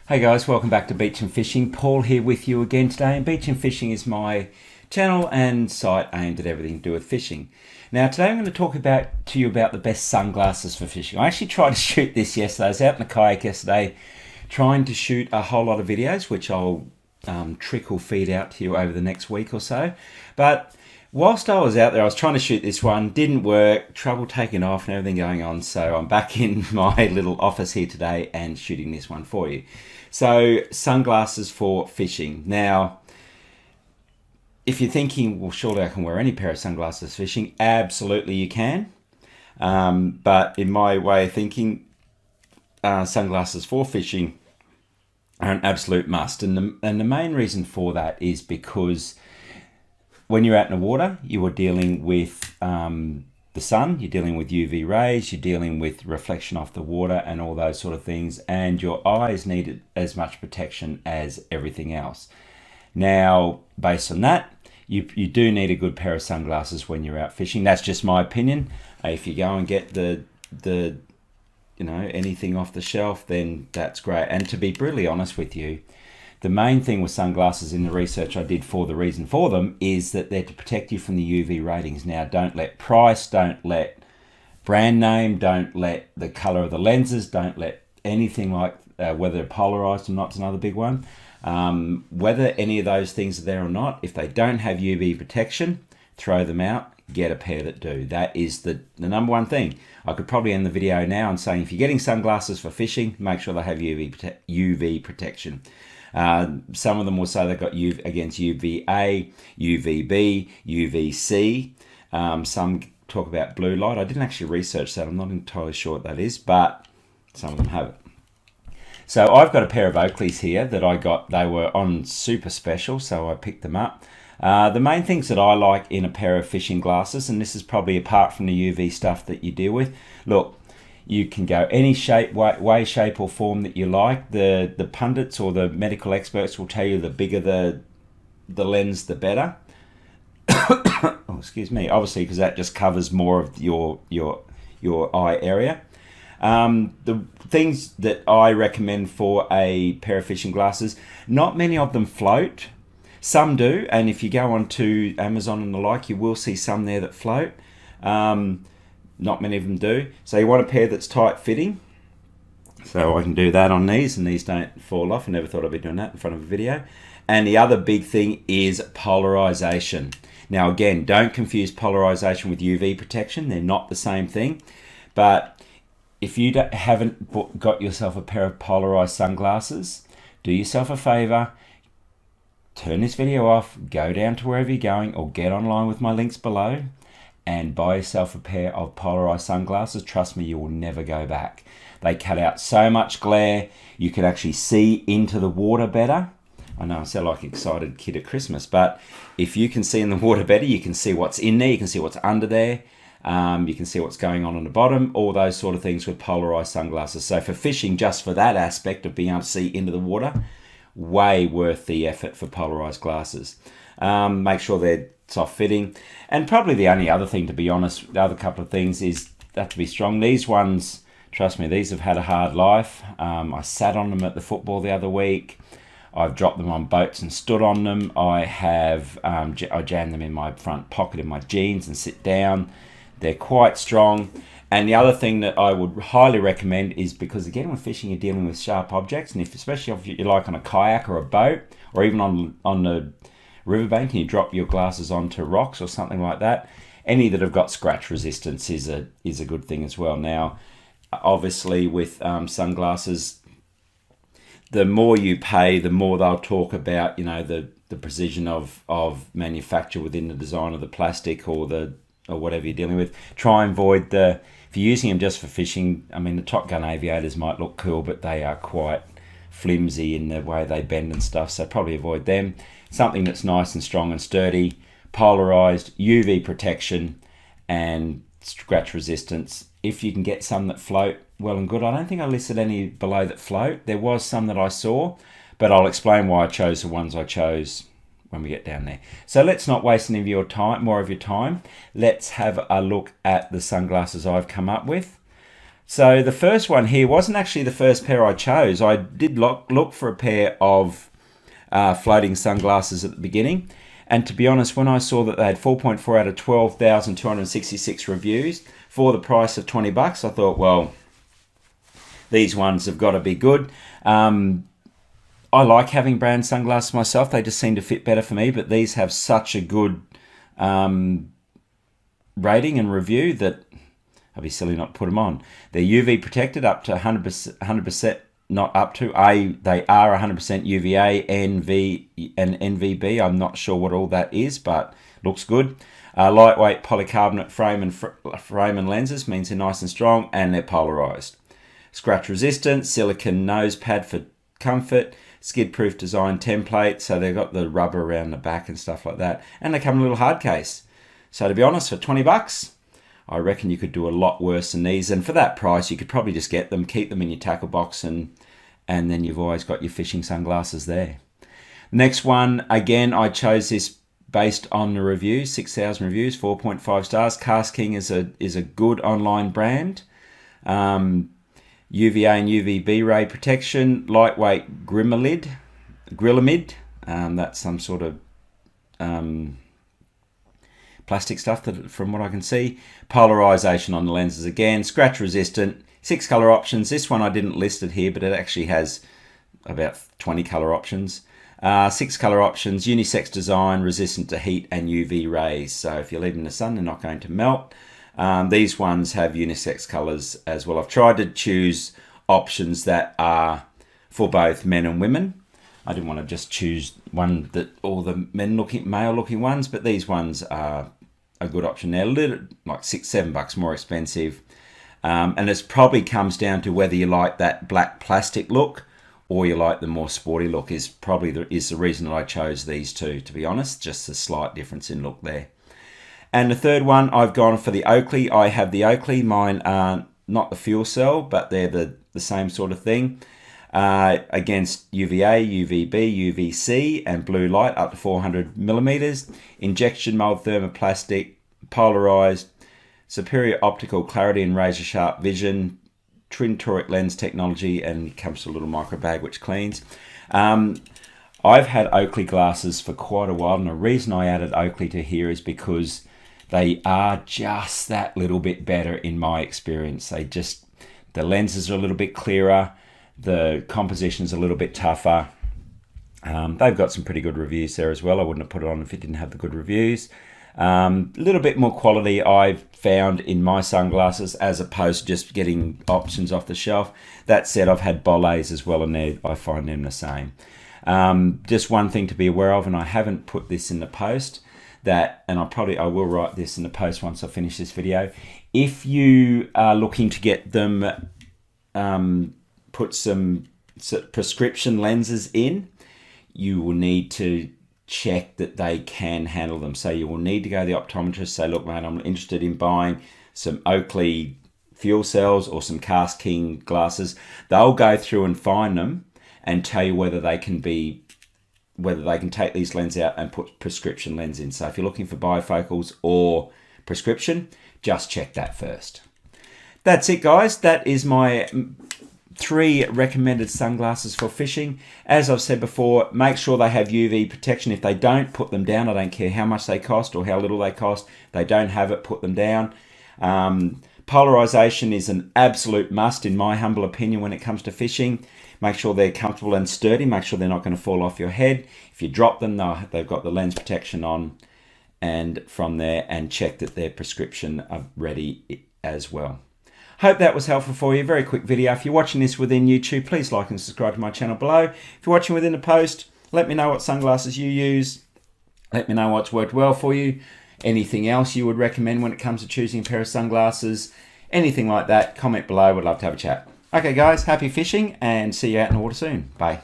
Hey guys, welcome back to Beach and Fishing. Paul here with you again today. And Beach and Fishing is my channel and site aimed at everything to do with fishing. Now today I'm going to talk to you about the best sunglasses for fishing. I actually tried to shoot this yesterday. I was out in the kayak yesterday trying to shoot a whole lot of videos, which I'll trickle feed out to you over the next week or so. But whilst I was out there, I was trying to shoot this one, didn't work, trouble taking off and everything going on. So I'm back in my little office here today and shooting this one for you. So sunglasses for fishing. Now, if you're thinking, well, surely I can wear any pair of sunglasses fishing, absolutely you can. But in my way of thinking, sunglasses for fishing are an absolute must. And the main reason for that is because when you're out in the water, you are dealing with the sun, you're dealing with UV rays, you're dealing with reflection off the water and all those sort of things, and your eyes need as much protection as everything else. Now, based on that, you do need a good pair of sunglasses when you're out fishing. That's just my opinion. If you go and get the anything off the shelf, then that's great. And to be brutally honest with you, the main thing with sunglasses in the research I did for the reason for them is that they're to protect you from the UV ratings. Now, don't let price, don't let brand name, don't let the color of the lenses, don't let anything like whether they're polarized or not is another big one. Whether any of those things are there or not, if they don't have UV protection, throw them out, get a pair that do. That is the number one thing. I could probably end the video now and saying if you're getting sunglasses for fishing, make sure they have UV protection. Some of them will say they've got against UVA, UVB, UVC. Some talk about blue light. I didn't actually research that. I'm not entirely sure what that is, but some of them have it. So I've got a pair of Oakleys here that I got. They were on super special, so I picked them up. The main things that I like in a pair of fishing glasses, and this is probably apart from the UV stuff that you deal with, look, you can go any shape, way, shape or form that you like. The pundits or the medical experts will tell you the bigger the lens, the better. Oh, excuse me. Obviously, because that just covers more of your eye area. The things that I recommend for a pair of fishing glasses, not many of them float. Some do, and if you go onto Amazon and the like, you will see some there that float. Not many of them do. So you want a pair that's tight fitting. So I can do that on these and these don't fall off. I never thought I'd be doing that in front of a video. And the other big thing is polarization. Now again, don't confuse polarization with UV protection. They're not the same thing. But if you haven't got yourself a pair of polarized sunglasses, do yourself a favor. Turn this video off, go down to wherever you're going or get online with my links below and buy yourself a pair of polarized sunglasses. Trust me, you will never go back. They cut out so much glare. You can actually see into the water better. I know I sound like an excited kid at Christmas, but if you can see in the water better, you can see what's in there, you can see what's under there, you can see what's going on the bottom, all those sort of things with polarized sunglasses. So for fishing, just for that aspect of being able to see into the water, way worth the effort for polarized glasses. Make sure they're soft fitting, and probably the only other thing, to be honest, the other couple of things is they have to be strong. These ones, trust me, these have had a hard life. I sat on them at the football the other week. I've dropped them on boats and stood on them. I jam them in my front pocket in my jeans and sit down. They're quite strong. And the other thing that I would highly recommend is, because again with fishing you're dealing with sharp objects, and especially if you're like on a kayak or a boat or even on the riverbank and you drop your glasses onto rocks or something like that, any that have got scratch resistance is a good thing as well. Now obviously with sunglasses, the more you pay, the more they'll talk about the precision of manufacture within the design of the plastic or whatever you're dealing with. Try and avoid if you're using them just for fishing, I mean the Top Gun aviators might look cool, but they are quite flimsy in the way they bend and stuff, so probably avoid them. Something that's nice and strong and sturdy, polarized, UV protection and scratch resistance. If you can get some that float, well and good. I don't think I listed any below that float. There was some that I saw, but I'll explain why I chose the ones I chose when we get down there. So let's not waste any of your time, more of your time. Let's have a look at the sunglasses I've come up with. So the first one here wasn't actually the first pair I chose. I did look for a pair of floating sunglasses at the beginning. And to be honest, when I saw that they had 4.4 out of 12,266 reviews for the price of 20 bucks, I thought, well, these ones have got to be good. I like having brand sunglasses myself. They just seem to fit better for me, but these have such a good rating and review that I'd be silly not to put them on. They're UV protected up to 100%, not up to. They are 100% UVA, NV, and NVB. I'm not sure what all that is, but looks good. Lightweight polycarbonate frame and lenses means they're nice and strong, and they're polarized. Scratch resistant, silicone nose pad for comfort, skid proof design template, so they've got the rubber around the back and stuff like that, and they come in a little hard case. So to be honest, for 20 bucks, I reckon you could do a lot worse than these, and for that price you could probably just get them, keep them in your tackle box, and then you've always got your fishing sunglasses there. Next one, again, I chose this based on the reviews, 6,000 reviews, 4.5 stars. Cast King is a good online brand. UVA and UVB ray protection, lightweight grillamid. That's some sort of plastic stuff that, from what I can see. Polarization on the lenses again, scratch resistant, 6 color options. This one I didn't list it here, but it actually has about 20 color options. 6 color options, unisex design, resistant to heat and UV rays. So if you leave them in the sun, they're not going to melt. These ones have unisex colors as well. I've tried to choose options that are for both men and women. I didn't want to just choose one that all the male looking ones, but these ones are a good option. They're a little, like $6-7 bucks more expensive. And it probably comes down to whether you like that black plastic look or you like the more sporty look is probably the reason that I chose these two, to be honest. Just a slight difference in look there. And the third one, I've gone for the Oakley. I have the Oakley. Mine are not the fuel cell, but they're the same sort of thing. Against UVA, UVB, UVC, and blue light up to 400 millimeters. Injection mold thermoplastic, polarized, superior optical clarity and razor sharp vision, twin toric lens technology, and it comes to a little micro bag which cleans. I've had Oakley glasses for quite a while, and the reason I added Oakley to here is because they are just that little bit better in my experience. The lenses are a little bit clearer, the composition's a little bit tougher. They've got some pretty good reviews there as well. I wouldn't have put it on if it didn't have the good reviews. A little bit more quality I've found in my sunglasses as opposed to just getting options off the shelf. That said, I've had Bollets as well, and I find them the same. Just one thing to be aware of, and I haven't put this in the post, and I will write this in the post once I finish this video. If you are looking to get them, put some prescription lenses in, you will need to check that they can handle them. So you will need to go to the optometrist, say, look, man, I'm interested in buying some Oakley fuel cells or some Cast King glasses. They'll go through and find them and tell you whether they can take these lenses out and put prescription lens in. So if you're looking for bifocals or prescription, just check that first. That's it, guys. That is my 3 recommended sunglasses for fishing. As I've said before, make sure they have UV protection. If they don't, put them down. I don't care how much they cost or how little they cost. If they don't have it, put them down. Polarization is an absolute must, in my humble opinion, when it comes to fishing. Make sure they're comfortable and sturdy. Make sure they're not going to fall off your head. If you drop them, they've got the lens protection on, and from there, and check that their prescription are ready as well. Hope that was helpful for you. Very quick video. If you're watching this within YouTube, please like and subscribe to my channel below. If you're watching within the post, let me know what sunglasses you use. Let me know what's worked well for you. Anything else you would recommend when it comes to choosing a pair of sunglasses. Anything like that, comment below. Would love to have a chat. Okay, guys, happy fishing, and see you out in the water soon. Bye.